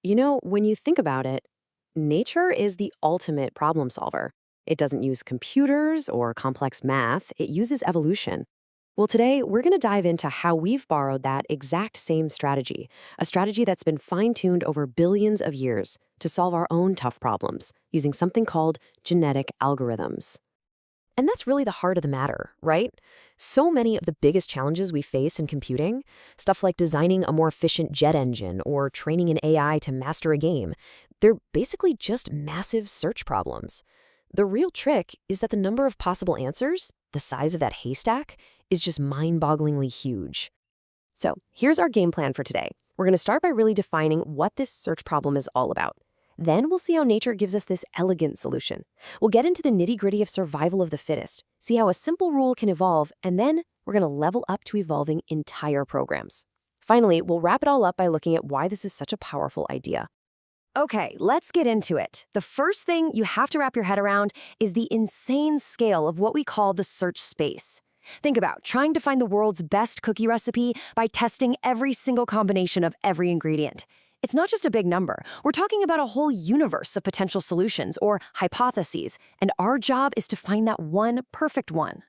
When you think about it, nature is the ultimate problem solver. It doesn't use computers or complex math, it uses evolution. Well, today we're going to dive into how we've borrowed that exact same strategy, a strategy that's been fine tuned over billions of years to solve our own tough problems using something called genetic algorithms. And that's really the heart of the matter, right? So many of the biggest challenges we face in computing, stuff like designing a more efficient jet engine or training an AI to master a game, they're basically just massive search problems. The real trick is that the number of possible answers, the size of that haystack, is just mind-bogglingly huge. So here's our game plan for today. We're going to start by really defining what this search problem is all about. Then we'll see how nature gives us this elegant solution. We'll get into the nitty-gritty of survival of the fittest, see how a simple rule can evolve, and then we're going to level up to evolving entire programs. Finally, we'll wrap it all up by looking at why this is such a powerful idea. Okay, let's get into it. The first thing you have to wrap your head around is the insane scale of what we call the search space. Think about trying to find the world's best cookie recipe by testing every single combination of every ingredient. It's not just a big number. We're talking about a whole universe of potential solutions or hypotheses, and our job is to find that one perfect one.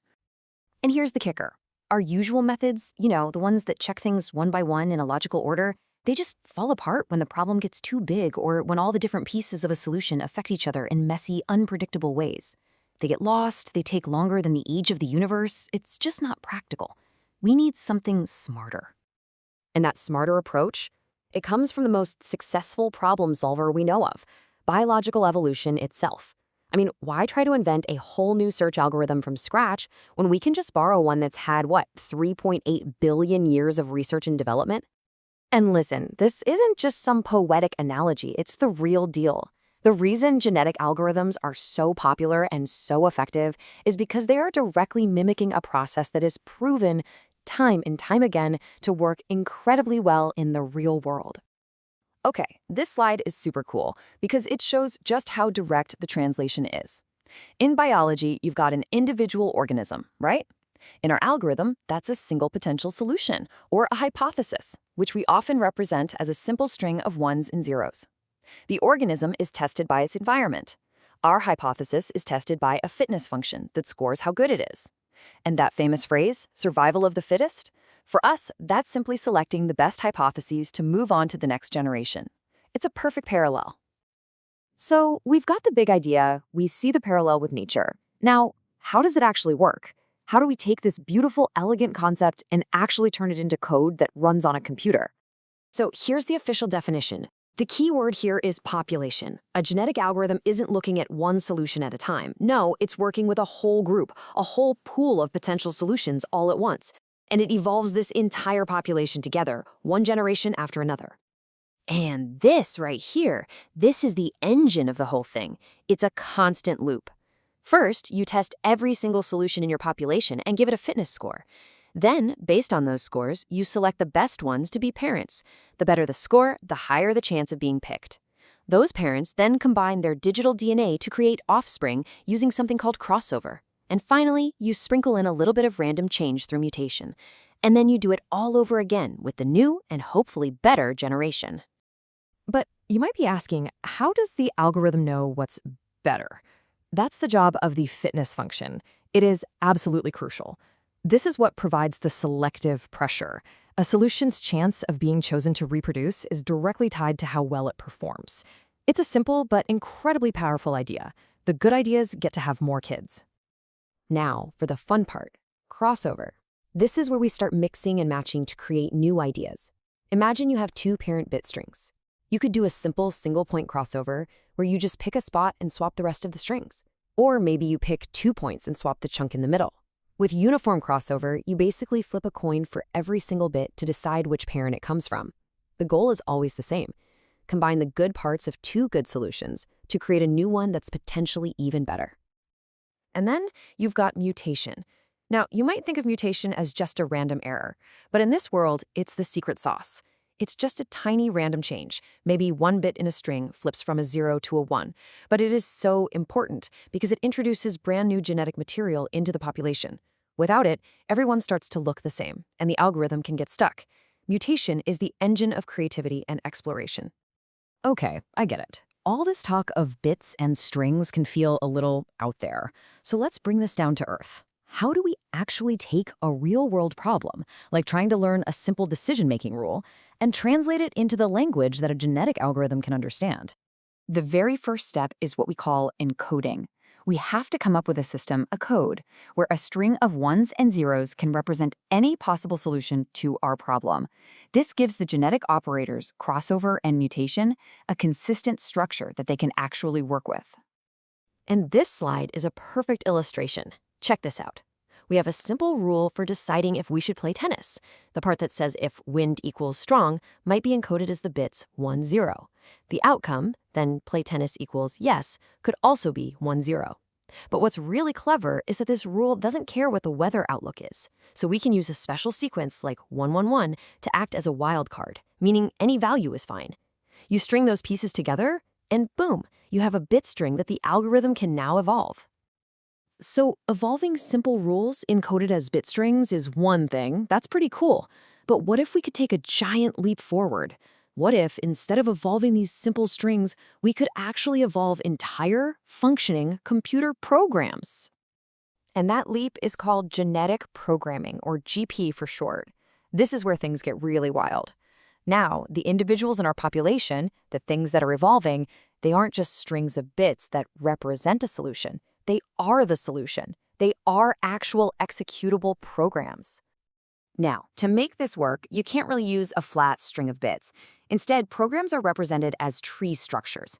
And here's the kicker. Our usual methods, the ones that check things one by one in a logical order, they just fall apart when the problem gets too big or when all the different pieces of a solution affect each other in messy, unpredictable ways. They get lost, they take longer than the age of the universe. It's just not practical. We need something smarter. And that smarter approach? It comes from the most successful problem solver we know of, biological evolution itself. I mean, why try to invent a whole new search algorithm from scratch when we can just borrow one that's had, 3.8 billion years of research and development? And listen, this isn't just some poetic analogy, it's the real deal. The reason genetic algorithms are so popular and so effective is because they are directly mimicking a process that is proven time and time again to work incredibly well in the real world. Okay, this slide is super cool because it shows just how direct the translation is. In biology, you've got an individual organism, right? In our algorithm, that's a single potential solution, or a hypothesis, which we often represent as a simple string of ones and zeros. The organism is tested by its environment. Our hypothesis is tested by a fitness function that scores how good it is. And that famous phrase, survival of the fittest? For us, that's simply selecting the best hypotheses to move on to the next generation. It's a perfect parallel. So we've got the big idea, we see the parallel with nature. Now, how does it actually work? How do we take this beautiful, elegant concept and actually turn it into code that runs on a computer? So here's the official definition. The key word here is population. A genetic algorithm isn't looking at one solution at a time. No, it's working with a whole group, a whole pool of potential solutions all at once. And it evolves this entire population together, one generation after another. And this right here, this is the engine of the whole thing. It's a constant loop. First, you test every single solution in your population and give it a fitness score. Then, based on those scores, you select the best ones to be parents. The better the score, the higher the chance of being picked. Those parents then combine their digital DNA to create offspring using something called crossover. And finally, you sprinkle in a little bit of random change through mutation. And then you do it all over again with the new and hopefully better generation. But you might be asking, how does the algorithm know what's better? That's the job of the fitness function. It is absolutely crucial. This is what provides the selective pressure. A solution's chance of being chosen to reproduce is directly tied to how well it performs. It's a simple but incredibly powerful idea. The good ideas get to have more kids. Now, for the fun part, crossover. This is where we start mixing and matching to create new ideas. Imagine you have two parent bit strings. You could do a simple single-point crossover where you just pick a spot and swap the rest of the strings. Or maybe you pick 2 points and swap the chunk in the middle. With uniform crossover, you basically flip a coin for every single bit to decide which parent it comes from. The goal is always the same. Combine the good parts of two good solutions to create a new one that's potentially even better. And then you've got mutation. Now, you might think of mutation as just a random error, but in this world, it's the secret sauce. It's just a tiny random change. Maybe one bit in a string flips from a 0 to a 1. But it is so important because it introduces brand new genetic material into the population. Without it, everyone starts to look the same, and the algorithm can get stuck. Mutation is the engine of creativity and exploration. Okay, I get it. All this talk of bits and strings can feel a little out there. So let's bring this down to earth. How do we actually take a real-world problem, like trying to learn a simple decision-making rule, and translate it into the language that a genetic algorithm can understand? The very first step is what we call encoding. We have to come up with a system, a code, where a string of ones and zeros can represent any possible solution to our problem. This gives the genetic operators, crossover and mutation, a consistent structure that they can actually work with. And this slide is a perfect illustration. Check this out. We have a simple rule for deciding if we should play tennis. The part that says if wind equals strong might be encoded as the bits 1, 0. The outcome, then play tennis equals yes, could also be 1, 0. But what's really clever is that this rule doesn't care what the weather outlook is. So we can use a special sequence like 111 to act as a wildcard, meaning any value is fine. You string those pieces together, and boom, you have a bit string that the algorithm can now evolve. So, evolving simple rules encoded as bit strings is one thing. That's pretty cool. But what if we could take a giant leap forward? What if, instead of evolving these simple strings, we could actually evolve entire, functioning computer programs? And that leap is called genetic programming, or GP for short. This is where things get really wild. Now, the individuals in our population, the things that are evolving, they aren't just strings of bits that represent a solution. They are the solution. They are actual executable programs. Now, to make this work, you can't really use a flat string of bits. Instead, programs are represented as tree structures.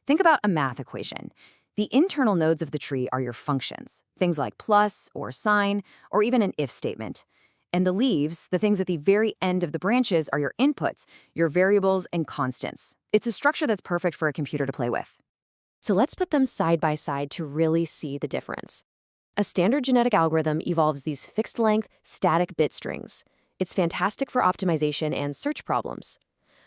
Think about a math equation. The internal nodes of the tree are your functions, things like plus or sign, or even an if statement. And the leaves, the things at the very end of the branches, are your inputs, your variables and constants. It's a structure that's perfect for a computer to play with. So let's put them side by side to really see the difference. A standard genetic algorithm evolves these fixed-length, static bit strings. It's fantastic for optimization and search problems.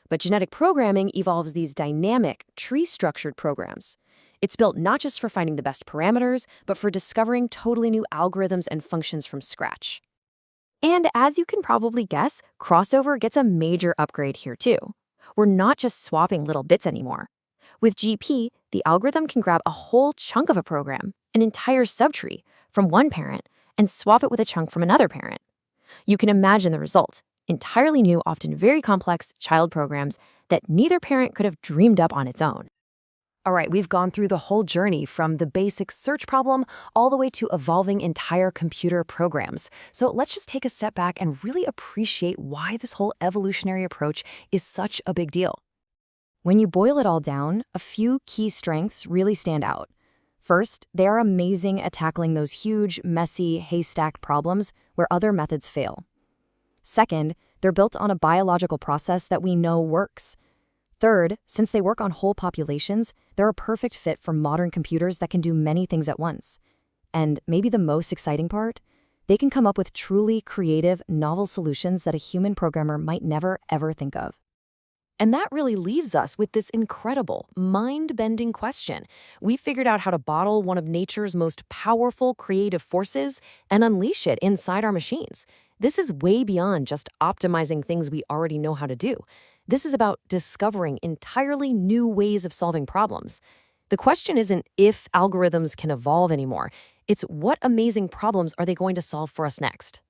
But genetic programming evolves these dynamic, tree-structured programs. It's built not just for finding the best parameters, but for discovering totally new algorithms and functions from scratch. And as you can probably guess, crossover gets a major upgrade here too. We're not just swapping little bits anymore. With GP, the algorithm can grab a whole chunk of a program, an entire subtree, from one parent, and swap it with a chunk from another parent. You can imagine the result: entirely new, often very complex child programs that neither parent could have dreamed up on its own. All right, we've gone through the whole journey from the basic search problem all the way to evolving entire computer programs. So let's just take a step back and really appreciate why this whole evolutionary approach is such a big deal. When you boil it all down, a few key strengths really stand out. First, they are amazing at tackling those huge, messy, haystack problems where other methods fail. Second, they're built on a biological process that we know works. Third, since they work on whole populations, they're a perfect fit for modern computers that can do many things at once. And maybe the most exciting part? They can come up with truly creative, novel solutions that a human programmer might never, ever think of. And that really leaves us with this incredible, mind-bending question. We figured out how to bottle one of nature's most powerful creative forces and unleash it inside our machines. This is way beyond just optimizing things we already know how to do. This is about discovering entirely new ways of solving problems. The question isn't if algorithms can evolve anymore. It's what amazing problems are they going to solve for us next?